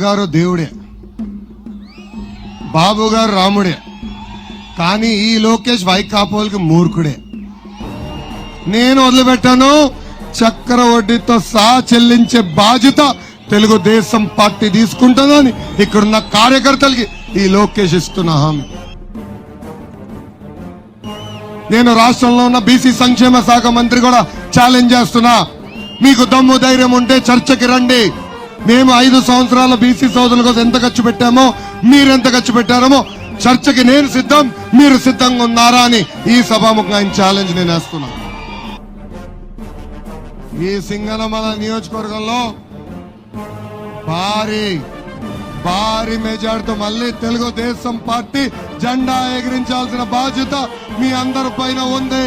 గారు దేవుడే, బాబు గారు రాముడే, కానీ ఈ లోకేష్ వైకాపోల్కి మూర్ఖుడే. నేను వదిలిపెట్టాను. చక్కెర వడ్డీతో సహా చెల్లించే బాధ్యత తెలుగుదేశం పార్టీ తీసుకుంటుందని ఇక్కడున్న కార్యకర్తలకి ఈ లోకేష్ ఇస్తున్న హామీ. నేను రాష్ట్రంలో ఉన్న బీసీ సంక్షేమ శాఖ మంత్రి కూడా ఛాలెంజ్ చేస్తున్నా. మీకు దమ్ము ధైర్యం ఉంటే చర్చకి రండి. మేము 5 సంవత్సరాల బీసీ సోదరుల కోసం ఎంత ఖర్చు పెట్టామో, మీరెంత ఖర్చు పెట్టారో చర్చకి నేను సిద్ధం, మీరు సిద్ధంగా ఉన్నారా అని ఈ సభాముఖంగా ఛాలెంజ్ నేను వేస్తున్నా. ఈ సింగనమల నియోజకవర్గంలో భారీ మెజార్టీతో మళ్ళీ తెలుగుదేశం పార్టీ జెండా ఎగిరించాల్సిన బాధ్యత మీ అందరి పైన ఉంది.